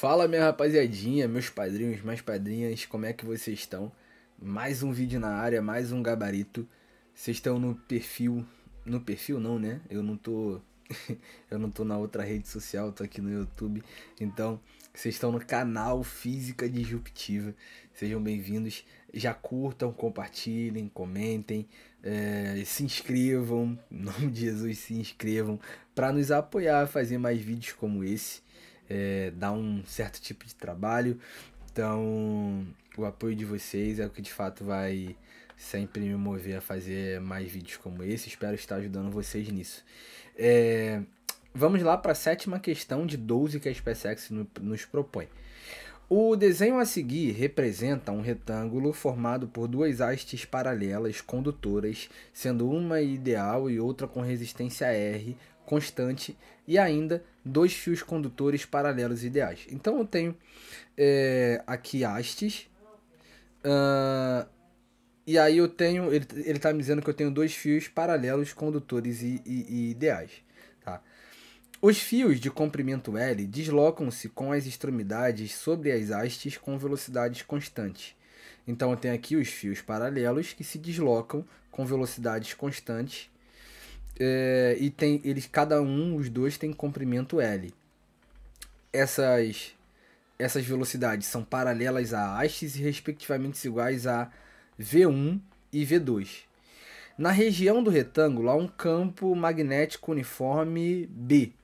Fala, minha rapaziadinha, meus padrinhos, minhas padrinhas, como é que vocês estão? Mais um vídeo na área, mais um gabarito. Vocês estão no perfil não, né? Eu não tô eu não tô na outra rede social, tô aqui no YouTube. Então, vocês estão no canal Física Disruptiva. Sejam bem-vindos. Já curtam, compartilhem, comentem, se inscrevam, em nome de Jesus, se inscrevam para nos apoiar a fazer mais vídeos como esse. Dá um certo tipo de trabalho. Então, o apoio de vocês é o que de fato vai sempre me mover a fazer mais vídeos como esse. Espero estar ajudando vocês nisso. Vamos lá para a sétima questão de 12 que a SpaceX nos propõe. O desenho a seguir representa um retângulo formado por duas hastes paralelas condutoras, sendo uma ideal e outra com resistência R constante, e ainda dois fios condutores paralelos ideais. Então eu tenho aqui hastes, e aí eu tenho, ele está me dizendo que eu tenho dois fios paralelos condutores e ideais. Tá? Os fios de comprimento L deslocam-se com as extremidades sobre as hastes com velocidades constantes. Então eu tenho aqui os fios paralelos que se deslocam com velocidades constantes. E os dois têm comprimento L. Essas velocidades são paralelas a hastes e respectivamente iguais a V1 e V2. Na região do retângulo há um campo magnético uniforme B,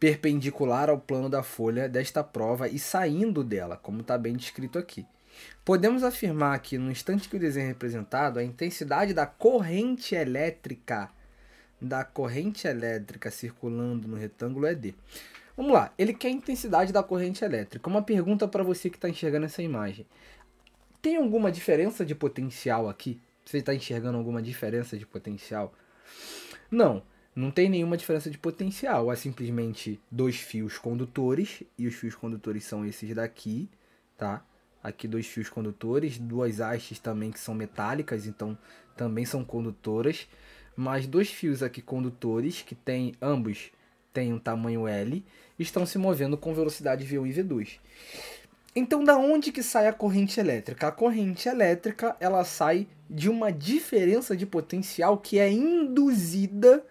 perpendicular ao plano da folha desta prova e saindo dela, como está bem descrito aqui. Podemos afirmar que no instante que o desenho é representado, a intensidade da corrente elétrica circulando no retângulo é D. Vamos lá, ele quer a intensidade da corrente elétrica. Uma pergunta para você que está enxergando essa imagem. Tem alguma diferença de potencial aqui? Você está enxergando alguma diferença de potencial? Não tem nenhuma diferença de potencial. Há simplesmente dois fios condutores, e os fios condutores são esses daqui, tá? Aqui dois fios condutores, duas hastes também que são metálicas, então também são condutoras. Mais dois fios aqui condutores, que ambos têm um tamanho L, estão se movendo com velocidade V1 e V2. Então, da onde que sai a corrente elétrica? A corrente elétrica, ela sai de uma diferença de potencial que é induzida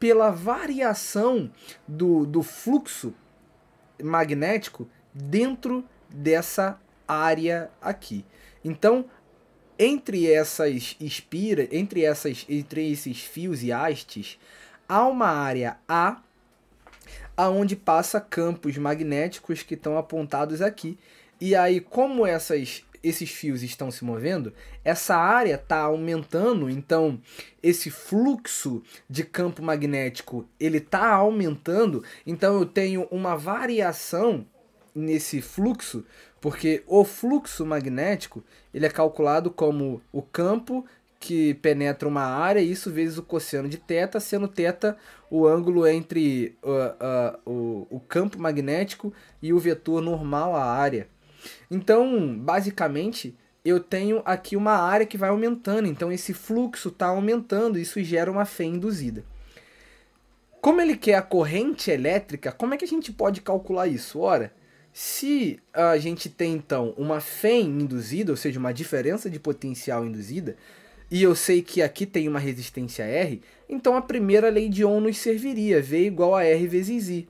pela variação do fluxo magnético dentro dessa área aqui. Então, entre esses fios e hastes, há uma área A, aonde passa campos magnéticos que estão apontados aqui. E aí, como esses fios estão se movendo, essa área está aumentando, então esse fluxo de campo magnético ele está aumentando, então eu tenho uma variação nesse fluxo, porque o fluxo magnético ele é calculado como o campo que penetra uma área, isso vezes o cosseno de θ, sendo θ o ângulo entre o campo magnético e o vetor normal à área. Então, basicamente, eu tenho aqui uma área que vai aumentando, então esse fluxo está aumentando, isso gera uma fé induzida. Como ele quer a corrente elétrica, como é que a gente pode calcular isso? Ora, se a gente tem então uma fé induzida, ou seja, uma diferença de potencial induzida, e eu sei que aqui tem uma resistência R, então a primeira lei de Ohm nos serviria, V igual a R vezes I.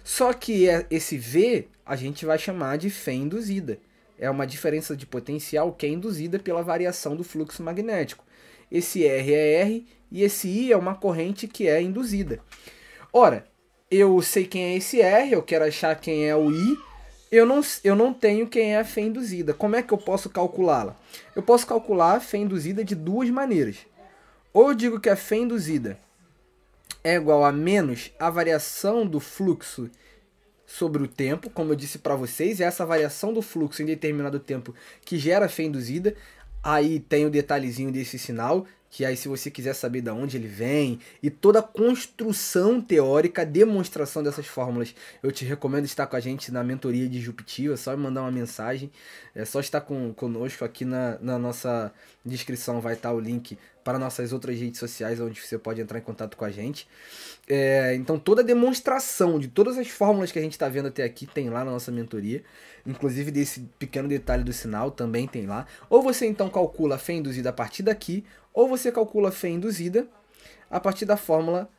Só que esse V a gente vai chamar de fé induzida. É uma diferença de potencial que é induzida pela variação do fluxo magnético. Esse R é R e esse I é uma corrente que é induzida. Ora, eu sei quem é esse R, eu quero achar quem é o I, eu não tenho quem é a fé induzida. Como é que eu posso calculá-la? Eu posso calcular a fé induzida de duas maneiras. Ou eu digo que a fé induzida é igual a menos a variação do fluxo sobre o tempo, como eu disse para vocês, é essa variação do fluxo em determinado tempo que gera a fé induzida. Aí tem o detalhezinho desse sinal, que aí se você quiser saber de onde ele vem e toda a construção teórica, a demonstração dessas fórmulas, eu te recomendo estar com a gente na mentoria disruptiva, é só me mandar uma mensagem, é só estar conosco aqui na nossa descrição, vai estar o link para nossas outras redes sociais, onde você pode entrar em contato com a gente. Então toda a demonstração de todas as fórmulas que a gente está vendo até aqui tem lá na nossa mentoria, inclusive desse pequeno detalhe do sinal também tem lá. Ou você então calcula a fé induzida a partir daqui, ou você calcula a fé induzida a partir da fórmula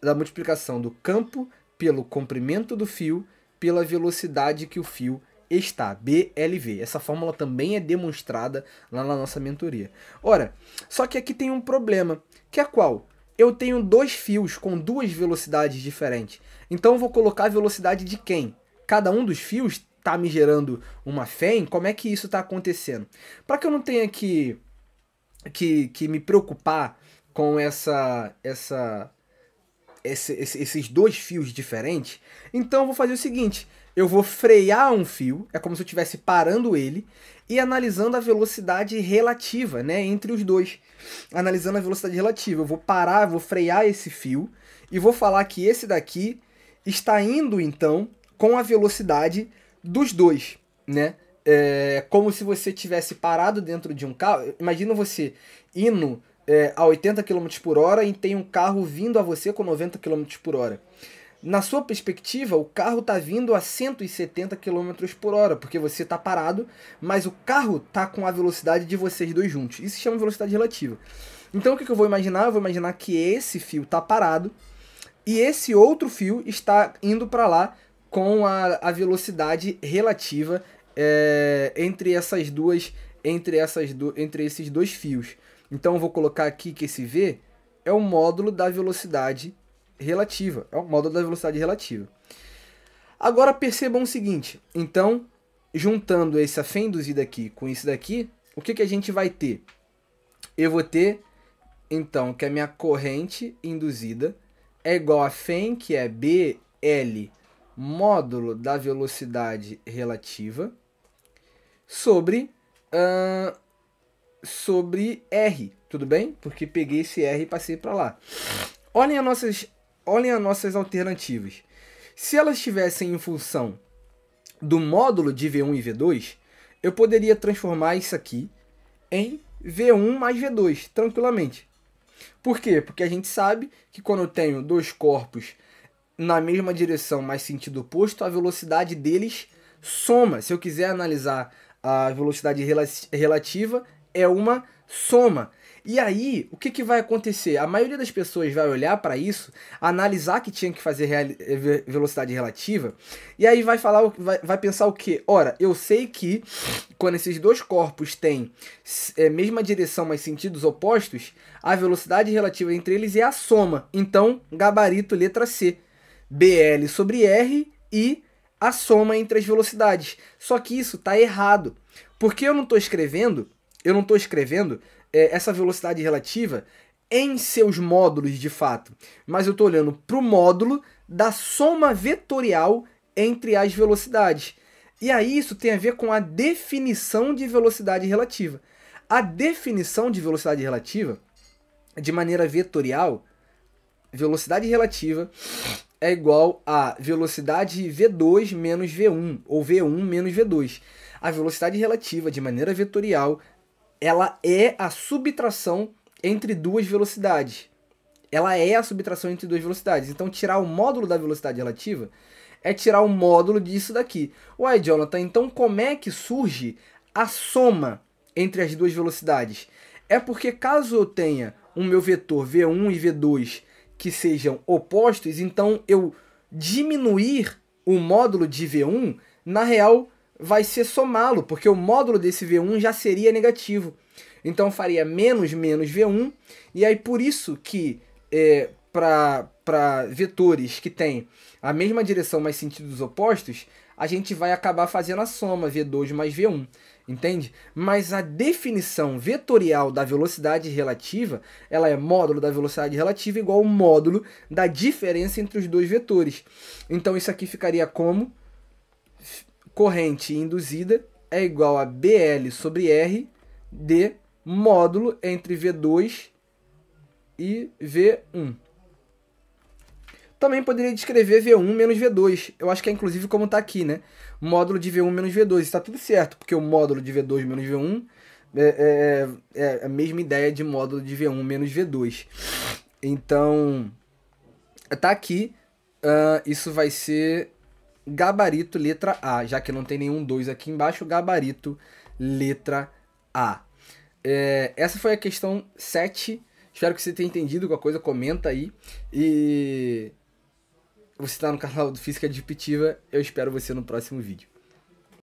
da multiplicação do campo pelo comprimento do fio pela velocidade que o fio está, BLV. Essa fórmula também é demonstrada lá na nossa mentoria. Ora, só que aqui tem um problema, que é qual? Eu tenho dois fios com duas velocidades diferentes. Então eu vou colocar a velocidade de quem? Cada um dos fios está me gerando uma fém? Como é que isso está acontecendo? Para que eu não tenha que me preocupar com esses dois fios diferentes, então eu vou fazer o seguinte, eu vou frear um fio, é como se eu estivesse parando ele, e analisando a velocidade relativa, né, entre os dois. Analisando a velocidade relativa, eu vou parar, vou frear esse fio, e vou falar que esse daqui está indo, então, com a velocidade dos dois, né? É como se você tivesse parado dentro de um carro. Imagina você indo a 80 km por hora e tem um carro vindo a você com 90 km por hora. Na sua perspectiva, o carro está vindo a 170 km por hora, porque você está parado, mas o carro está com a velocidade de vocês dois juntos. Isso se chama velocidade relativa. Então o que eu vou imaginar? Eu vou imaginar que esse fio está parado e esse outro fio está indo para lá com a velocidade relativa entre esses dois fios. Então eu vou colocar aqui que esse V é o módulo da velocidade relativa. É o módulo da velocidade relativa. Agora percebam o seguinte. Então, juntando essa fé induzida aqui com isso daqui, o que a gente vai ter? Eu vou ter, então, que a minha corrente induzida é igual a fé, que é BL módulo da velocidade relativa sobre R, tudo bem? Porque peguei esse R e passei para lá. Olhem as nossas alternativas. Se elas estivessem em função do módulo de V1 e V2, eu poderia transformar isso aqui em V1 mais V2, tranquilamente. Por quê? Porque a gente sabe que quando eu tenho dois corpos na mesma direção, mas sentido oposto, a velocidade deles soma. Se eu quiser analisar a velocidade relativa, é uma soma. E aí, o que vai acontecer? A maioria das pessoas vai olhar para isso, analisar que tinha que fazer velocidade relativa, e aí vai pensar o quê? Ora, eu sei que quando esses dois corpos têm mesma direção, mas sentidos opostos, a velocidade relativa entre eles é a soma. Então, gabarito, letra C. BL sobre R e a soma entre as velocidades. Só que isso está errado. Porque eu não estou escrevendo essa velocidade relativa em seus módulos de fato. Mas eu estou olhando para o módulo da soma vetorial entre as velocidades. E aí isso tem a ver com a definição de velocidade relativa. A definição de velocidade relativa, de maneira vetorial, velocidade relativa é igual a velocidade V2 menos V1, ou V1 menos V2. A velocidade relativa, de maneira vetorial, ela é a subtração entre duas velocidades. Ela é a subtração entre duas velocidades. Então, tirar o módulo da velocidade relativa é tirar o módulo disso daqui. Uai, Jonathan, então como é que surge a soma entre as duas velocidades? É porque caso eu tenha o meu vetor V1 e V2 que sejam opostos, então eu diminuir o módulo de V1, na real, vai ser somá-lo, porque o módulo desse V1 já seria negativo. Então faria menos V1, e aí por isso que para vetores que têm a mesma direção, mas sentidos opostos, a gente vai acabar fazendo a soma V2 mais V1, entende? Mas a definição vetorial da velocidade relativa, ela é módulo da velocidade relativa igual ao módulo da diferença entre os dois vetores. Então isso aqui ficaria como corrente induzida é igual a BL sobre R de módulo entre V2 e V1. Também poderia descrever V1 menos V2. Eu acho que é inclusive como está aqui, né? Módulo de V1 menos V2. Está tudo certo, porque o módulo de V2 menos V1 é a mesma ideia de módulo de V1 menos V2. Então, tá aqui. Isso vai ser gabarito letra A, já que não tem nenhum 2 aqui embaixo, gabarito letra A. Essa foi a questão 7. Espero que você tenha entendido alguma coisa, comenta aí. E você está no canal do Física Disruptiva, eu espero você no próximo vídeo.